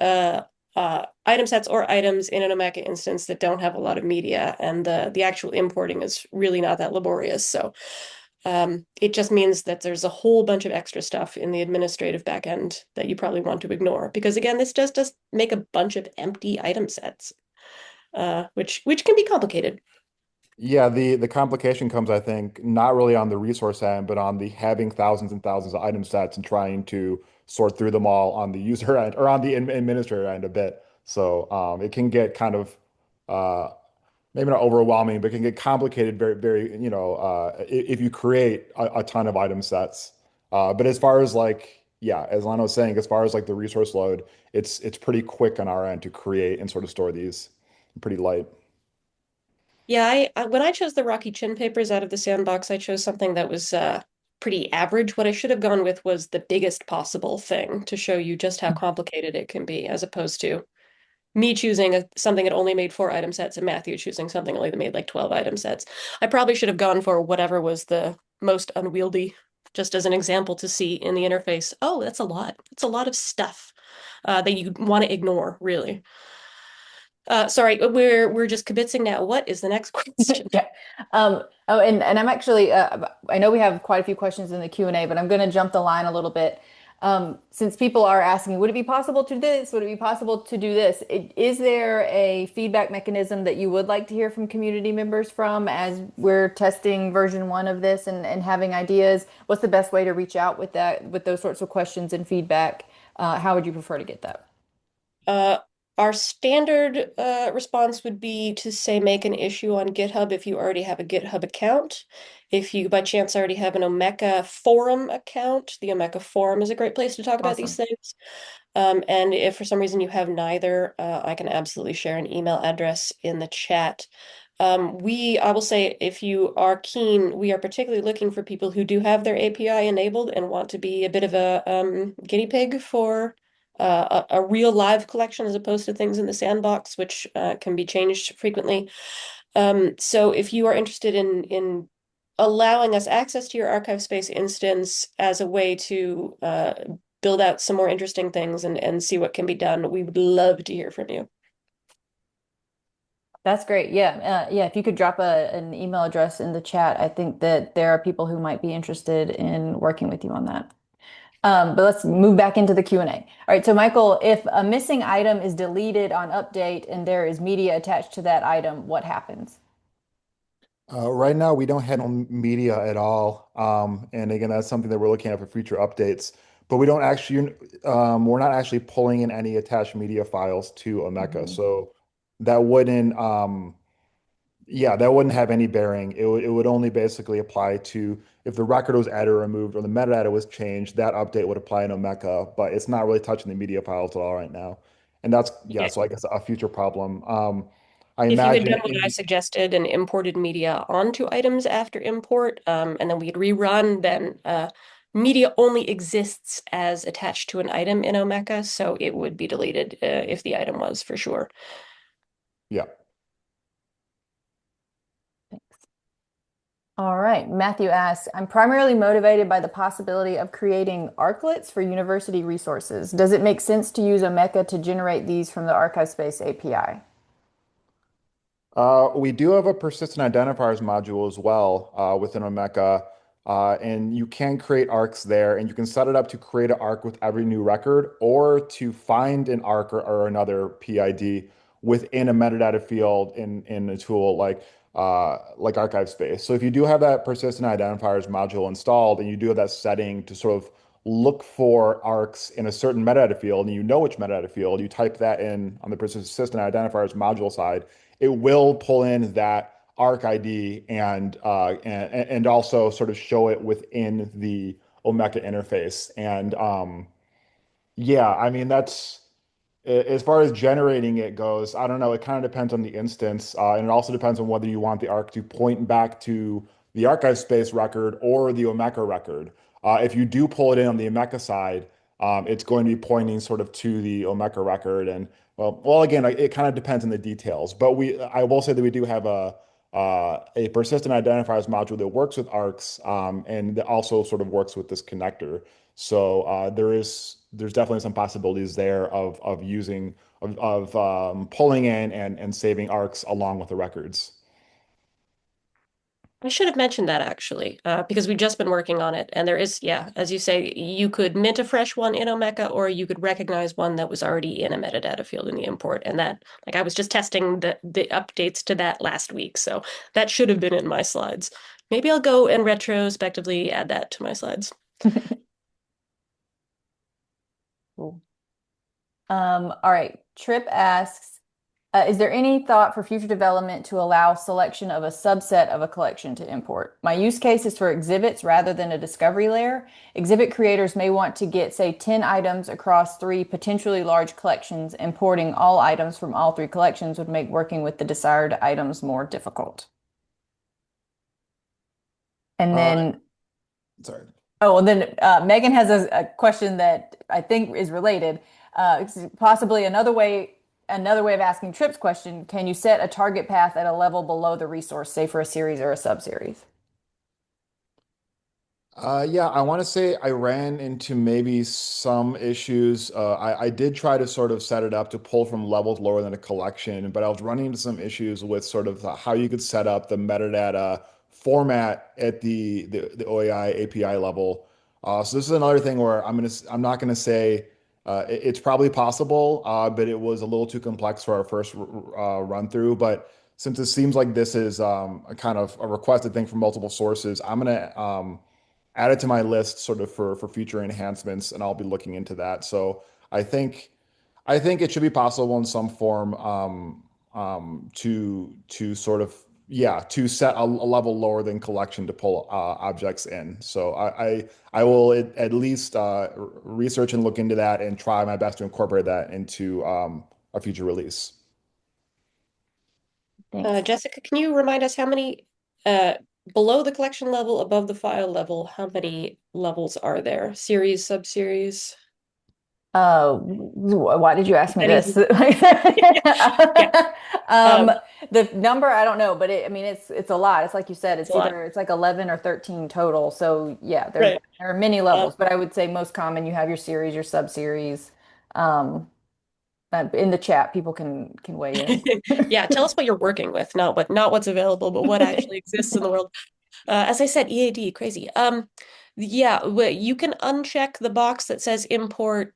item sets or items in an Omeka instance that don't have a lot of media, and the actual importing is really not that laborious. So it just means that there's a whole bunch of extra stuff in the administrative backend that you probably want to ignore because again, this just does make a bunch of empty item sets, which can be complicated.
Yeah, the complication comes, I think, not really on the resource end, but on the having thousands and thousands of item sets and trying to sort through them all on the user end or on the administrator end a bit. So it can get kind of uh, maybe not overwhelming, but can get complicated very, very, if you create a ton of item sets. But as far as like, yeah, as Lana was saying, as far as like the resource load, it's pretty quick on our end to create and sort of store these. Pretty light.
Yeah, when I chose the Rocky Chin papers out of the sandbox, I chose something that was pretty average. What I should have gone with was the biggest possible thing to show you just how complicated it can be, as opposed to me choosing something that only made 4 item sets and Matthew choosing something only that made like 12 item sets. I probably should have gone for whatever was the most unwieldy, just as an example to see in the interface. Oh, that's a lot. It's a lot of stuff that you want to ignore, really. Sorry, we're just kibitzing now. What is the next question?
Yeah. And I'm actually, I know we have quite a few questions in the Q&A, but I'm going to jump the line a little bit. Since people are asking, would it be possible to do this? Would it be possible to do this? Is there a feedback mechanism that you would like to hear from community members from as we're testing version 1 of this and having ideas? What's the best way to reach out with that, with those sorts of questions and feedback? How would you prefer to get that?
Uh, our standard response would be to say make an issue on GitHub if you already have a GitHub account. If you by chance already have an Omeka forum account, the Omeka forum is a great place to talk about these
Awesome.
things. And if for some reason you have neither, I can absolutely share an email address in the chat. I will say, if you are keen, we are particularly looking for people who do have their API enabled and want to be a bit of a guinea pig for a real live collection as opposed to things in the sandbox, which can be changed frequently. So if you are interested in allowing us access to your archive space instance as a way to build out some more interesting things and see what can be done, we would love to hear from you.
That's great. Yeah. Yeah. If you could drop an email address in the chat, I think that there are people who might be interested in working with you on that. But let's move back into the Q&A. All right. So Michael, if a missing item is deleted on update and there is media attached to that item, what happens?
Right now, we don't handle media at all. And again, that's something that we're looking at for future updates. But we're not actually pulling in any attached media files to Omeka.
Mhm.
So that wouldn't, yeah, that wouldn't have any bearing. It would only basically apply to if the record was added or removed or the metadata was changed, that update would apply in Omeka, but it's not really touching the media files at all right now. And that's, yeah,
Yeah.
so I guess a future problem. I
If you had
imagine
done what I
in,
suggested and imported media onto items after import, and then we'd rerun, then media only exists as attached to an item in Omeka, so it would be deleted if the item was for sure.
yeah.
All right. Matthew asks, I'm primarily motivated by the possibility of creating arclets for university resources. Does it make sense to use Omeka to generate these from the ArchiveSpace API?
We do have a persistent identifiers module as well within Omeka, and you can create arcs there, and you can set it up to create an arc with every new record, or to find an arc or another PID within a metadata field in a tool like ArchiveSpace. So if you do have that persistent identifiers module installed, and you do have that setting to sort of look for arcs in a certain metadata field, and you know which metadata field, you type that in on the persistent identifiers module side, it will pull in that arc ID and also sort of show it within the Omeka interface. And yeah, I mean that's as far as generating it goes, I don't know. It kind of depends on the instance, and it also depends on whether you want the arc to point back to the archive space record or the Omeka record. If you do pull it in on the Omeka side, it's going to be pointing sort of to the Omeka record. And well, again, it kind of depends on the details. But I will say that we do have a persistent identifiers module that works with arcs, and that also sort of works with this connector. So there's definitely some possibilities there of using pulling in and saving arcs along with the records.
I should have mentioned that actually, because we've just been working on it. And there is, yeah, as you say, you could mint a fresh one in Omeka, or you could recognize one that was already in a metadata field in the import. And that, like, I was just testing the updates to that last week. So that should have been in my slides. Maybe I'll go and retrospectively add that to my slides.
Cool. All right. Trip asks, is there any thought for future development to allow selection of a subset of a collection to import? My use case is for exhibits rather than a discovery layer. Exhibit creators may want to get, say, 10 items across three potentially large collections. Importing all items from all three collections would make working with the desired items more difficult. And
Uh,
then,
sorry.
oh, and then Megan has a question that I think is related. Possibly another way of asking Tripp's question, can you set a target path at a level below the resource, say for a series or a subseries?
Yeah, I want to say I ran into maybe some issues. I did try to sort of set it up to pull from levels lower than a collection, but I was running into some issues with sort of how you could set up the metadata format at the OAI API level. So this is another thing where I'm not gonna say it's probably possible, but it was a little too complex for our first run through. But since it seems like this is a kind of a requested thing from multiple sources, I'm gonna add it to my list sort of for future enhancements, and I'll be looking into that. So I think I think it should be possible in some form to sort of yeah to set a level lower than collection to pull objects in. So I will at least research and look into that and try my best to incorporate that into a future release.
Thanks.
Jessica, can you remind us how many, uh, below the collection level, above the file level, how many levels are there? Series, subseries?
Why did you ask me
Any?
this?
Yeah.
Um,
Um,
the number I don't know, but I mean it's a lot. It's like you said,
it's a lot.
it's like 11 or 13 total. So yeah,
Right.
there are many
Um,
levels, but I would say most common you have your series, your sub-series. Um, in the chat, people can weigh in.
yeah, tell us what you're working with, not what's available, but what actually exists in the world. As I said, EAD, crazy. Yeah, you can uncheck the box that says import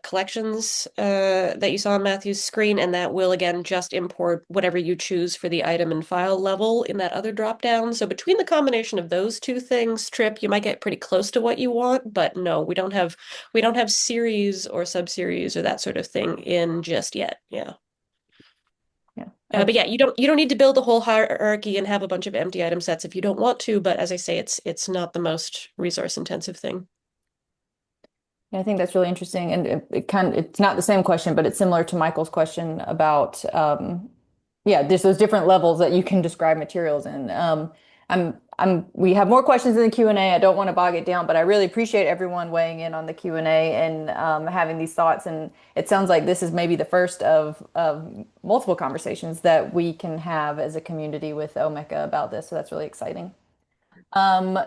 collections that you saw on Matthew's screen, and that will again just import whatever you choose for the item and file level in that other drop down. So between the combination of those two things, Trip, you might get pretty close to what you want, but no, we don't have series or subseries or that sort of thing in just yet. Yeah.
Yeah.
But yeah, you don't need to build a whole hierarchy and have a bunch of empty item sets if you don't want to. But as I say, it's not the most resource intensive thing.
Yeah, I think that's really interesting, and it's not the same question, but it's similar to Michael's question about yeah, there's those different levels that you can describe materials in. We have more questions in the Q&A. I don't want to bog it down, but I really appreciate everyone weighing in on the Q&A and having these thoughts. And it sounds like this is maybe the first of multiple conversations that we can have as a community with Omeka about this. So that's really exciting. Um,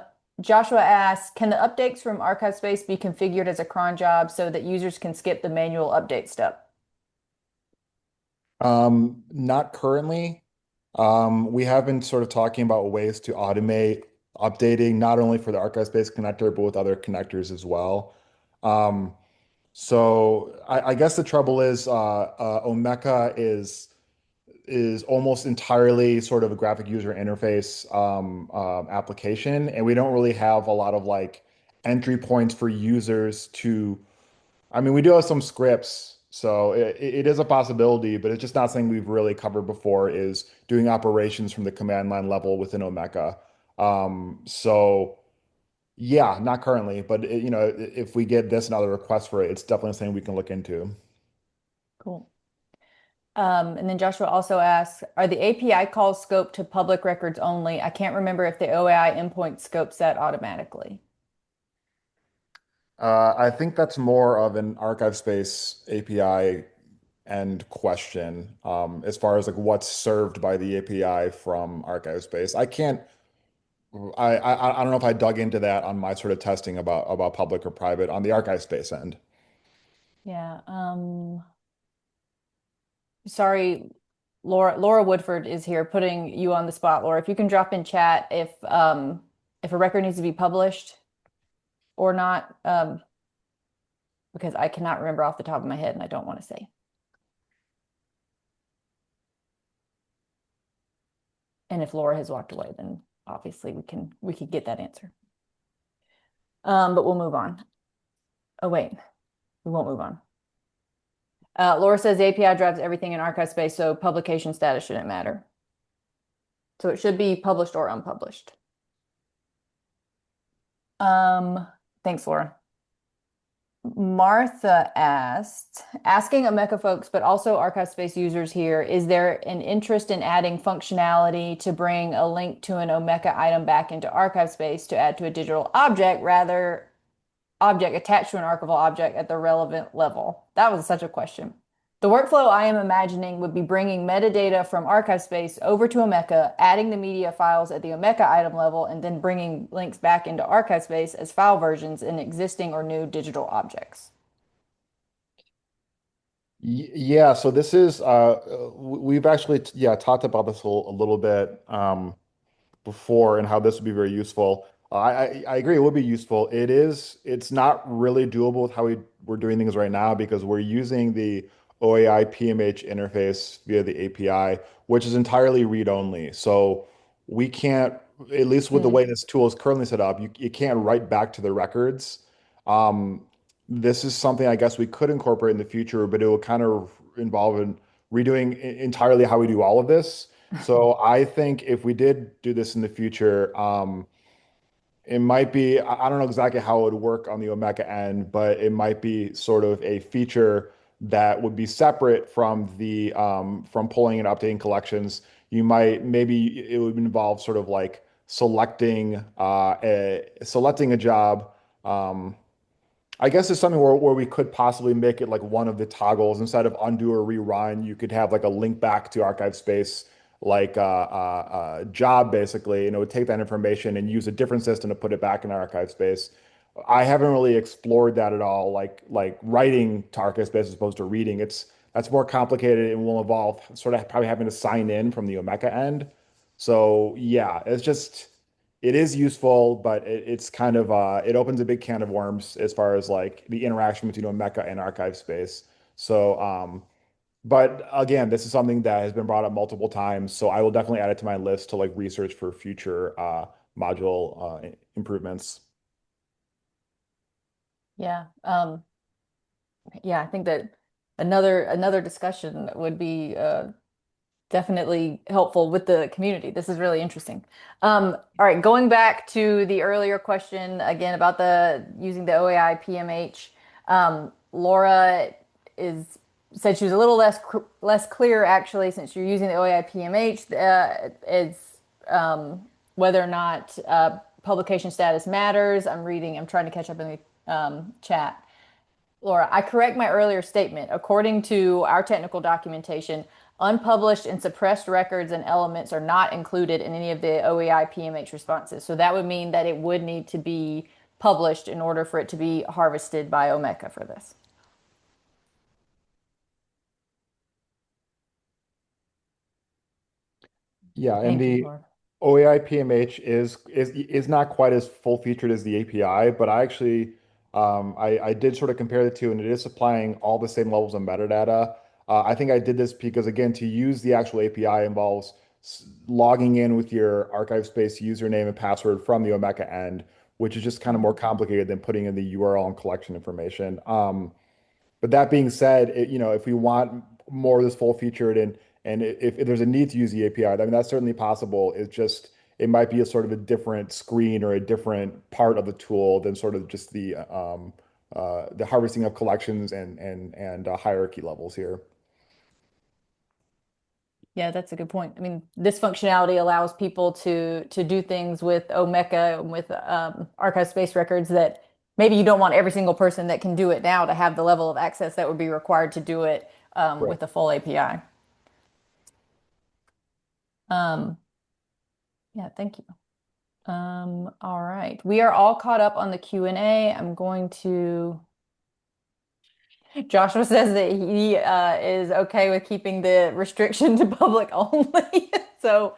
Joshua asks, can the updates from ArchiveSpace be configured as a cron job so that users can skip the manual update step?
Not currently. We have been sort of talking about ways to automate updating, not only for the ArchiveSpace connector, but with other connectors as well. Um, so I guess the trouble is Omeka is almost entirely sort of a graphic user interface application, and we don't really have a lot of like entry points for users to, I mean, we do have some scripts, so it is a possibility, but it's just not something we've really covered before is doing operations from the command line level within Omeka. So yeah, not currently, but if we get this and other requests for it, it's definitely something we can look into.
Cool. And then Joshua also asks, are the API calls scoped to public records only? I can't remember if the OAI endpoint scopes that automatically.
I think that's more of an archive space API end question, as far as like what's served by the API from archive space. I don't know if I dug into that on my sort of testing about public or private on the archive space end.
Yeah. Sorry, Laura Woodford is here putting you on the spot, Laura. If you can drop in chat if a record needs to be published or not, because I cannot remember off the top of my head and I don't want to say. And if Laura has walked away, then obviously we could get that answer. But we'll move on. Oh wait, we won't move on. Laura says the API drives everything in archive space, so publication status shouldn't matter. So it should be published or unpublished. Thanks, Laura. Martha asked, asking Omeka folks, but also archive space users here, is there an interest in adding functionality to bring a link to an Omeka item back into archive space to add to a digital object, rather object attached to an archival object at the relevant level? That was such a question. The workflow I am imagining would be bringing metadata from archive space over to Omeka, adding the media files at the Omeka item level, and then bringing links back into archive space as file versions in existing or new digital objects.
Yeah, so this is we've actually yeah talked about this a little bit before and how this would be very useful. I agree it would be useful. It's not really doable with how we're doing things right now because we're using the OAI PMH interface via the API, which is entirely read only. So we can't, at least with the way
Mm.
this tool is currently set up, you can't write back to the records. This is something I guess we could incorporate in the future, but it will kind of involve in redoing entirely how we do all of this. So I think if we did do this in the future, it might be, I don't know exactly how it would work on the Omeka end, but it might be sort of a feature that would be separate from the from pulling and updating collections. Maybe it would involve sort of like selecting a job. I guess it's something where we could possibly make it like one of the toggles instead of undo or rerun. You could have like a link back to archive space, like a job basically, and it would take that information and use a different system to put it back in archive space. I haven't really explored that at all, like writing to archive space as opposed to reading. That's more complicated and will involve sort of probably having to sign in from the Omeka end. So yeah, it is useful, but it's kind of it opens a big can of worms as far as like the interaction between Omeka and archive space. So but again, this is something that has been brought up multiple times, so I will definitely add it to my list to like research for future module improvements.
Yeah. Yeah, I think that another discussion would be definitely helpful with the community. This is really interesting. All right, going back to the earlier question again about the using the OAI PMH. Laura is said she was a little less clear actually since you're using the OAI PMH. It's whether or not publication status matters. I'm trying to catch up in the chat. Laura, I correct my earlier statement. According to our technical documentation, unpublished and suppressed records and elements are not included in any of the OEI PMH responses. So that would mean that it would need to be published in order for it to be harvested by Omeka for this.
Yeah, and
Thank you,
the
Laura.
OAI PMH is not quite as full featured as the API, but I actually I did sort of compare the two, and it is supplying all the same levels of metadata. I think I did this because again, to use the actual API involves logging in with your archive space username and password from the Omeka end, which is just kind of more complicated than putting in the URL and collection information. But that being said, if we want more of this full featured and if there's a need to use the API, I mean, that's certainly possible. It's just it might be a sort of a different screen or a different part of the tool than sort of just the harvesting of collections and hierarchy levels here.
Yeah, that's a good point. I mean, this functionality allows people to do things with Omeka and with archive space records that maybe you don't want every single person that can do it now to have the level of access that would be required to do it
Right.
with a full API. Um, yeah, thank you. All right. We are all caught up on the Q&A. I'm going to Joshua says that he is okay with keeping the restriction to public only. So,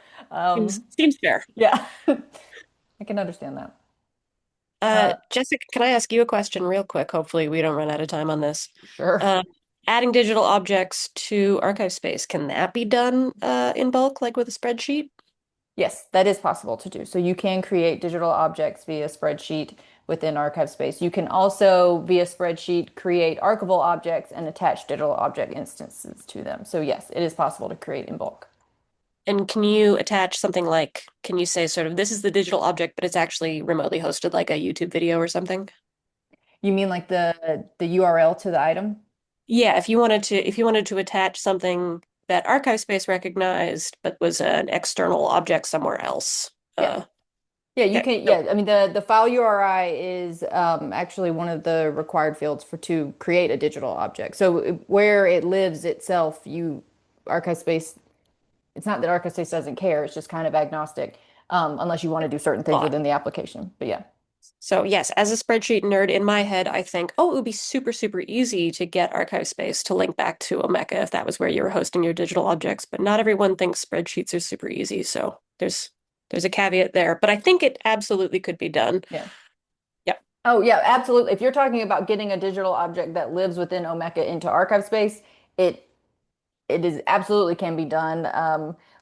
Seems fair.
yeah, I can understand that. Uh,
Jessica, can I ask you a question real quick? Hopefully, we don't run out of time on this.
sure.
Um, Adding digital objects to archive space, can that be done in bulk, like with a spreadsheet?
Yes, that is possible to do. So you can create digital objects via spreadsheet within ArchiveSpace. You can also, via spreadsheet, create archival objects and attach digital object instances to them. So yes, it is possible to create in bulk.
And can you attach something like, can you say sort of this is the digital object, but it's actually remotely hosted, like a YouTube video or something?
You mean like the URL to the item?
Yeah, if you wanted to attach something that archive space recognized, but was an external object somewhere else.
Yeah. Yeah, you
Okay.
can.
So,
Yeah, I mean the file URI is actually one of the required fields for to create a digital object. So where it lives itself, you archive space. It's not that archive space doesn't care. It's just kind of agnostic, unless you want to do certain things
thought.
within the application. But yeah,
So yes, as a spreadsheet nerd in my head, I think, oh, it would be super, super easy to get archive space to link back to Omeka if that was where you were hosting your digital objects. But not everyone thinks spreadsheets are super easy. So there's a caveat there. But I think it absolutely could be done.
yeah.
Yep.
Oh yeah, absolutely. If you're talking about getting a digital object that lives within Omeka into archive space, it it is absolutely can be done.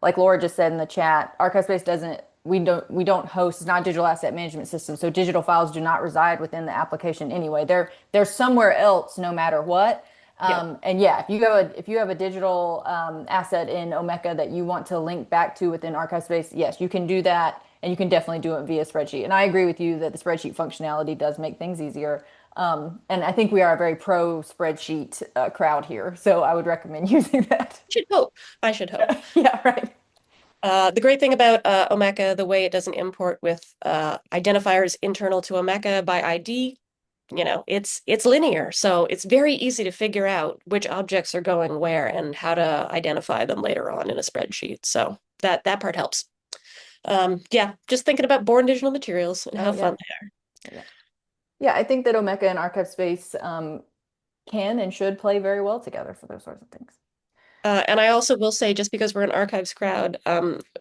Like Laura just said in the chat, ArchiveSpace doesn't we don't host, it's not a digital asset management system. So digital files do not reside within the application anyway. They're somewhere else no matter what.
Yep.
And yeah, if you have a digital asset in Omeka that you want to link back to within ArchiveSpace, yes, you can do that, and you can definitely do it via spreadsheet. And I agree with you that the spreadsheet functionality does make things easier. And I think we are a very pro spreadsheet crowd here, so I would recommend using that.
Should hope. I should hope.
Yeah, right.
The great thing about Omeka, the way it doesn't import with identifiers internal to Omeka by ID, it's linear. So it's very easy to figure out which objects are going where and how to identify them later on in a spreadsheet. So that part helps. Yeah, just thinking about born digital materials and
Oh
how
yeah.
fun they are.
Yeah. Yeah, I think that Omeka and ArchiveSpace can and should play very well together for those sorts of things.
And I also will say, just because we're an archives crowd,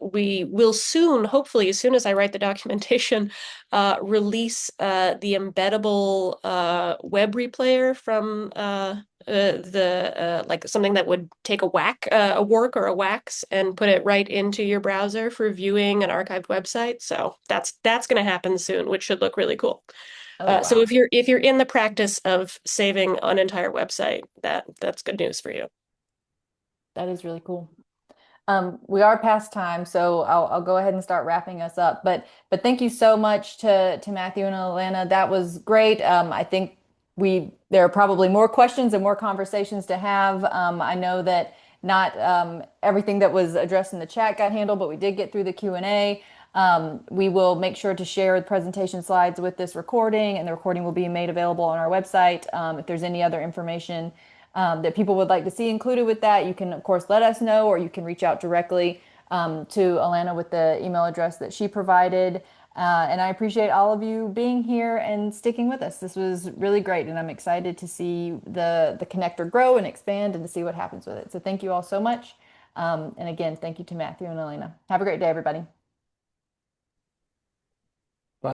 we will soon, hopefully, as soon as I write the documentation, release the embeddable web replayer from the like something that would take a work or a wax and put it right into your browser for viewing an archived website. So that's going to happen soon, which should look really cool.
Oh
So
wow.
if you're in the practice of saving an entire website, that's good news for you.
That is really cool. We are past time, so I'll go ahead and start wrapping us up. But thank you so much to Matthew and Alana. That was great. I think there are probably more questions and more conversations to have. I know that not everything that was addressed in the chat got handled, but we did get through the Q&A. We will make sure to share the presentation slides with this recording, and the recording will be made available on our website. If there's any other information that people would like to see included with that, you can, of course, let us know, or you can reach out directly to Alana with the email address that she provided. And I appreciate all of you being here and sticking with us. This was really great, and I'm excited to see the connector grow and expand and to see what happens with it. So thank you all so much. And again, thank you to Matthew and Elena. Have a great day, everybody.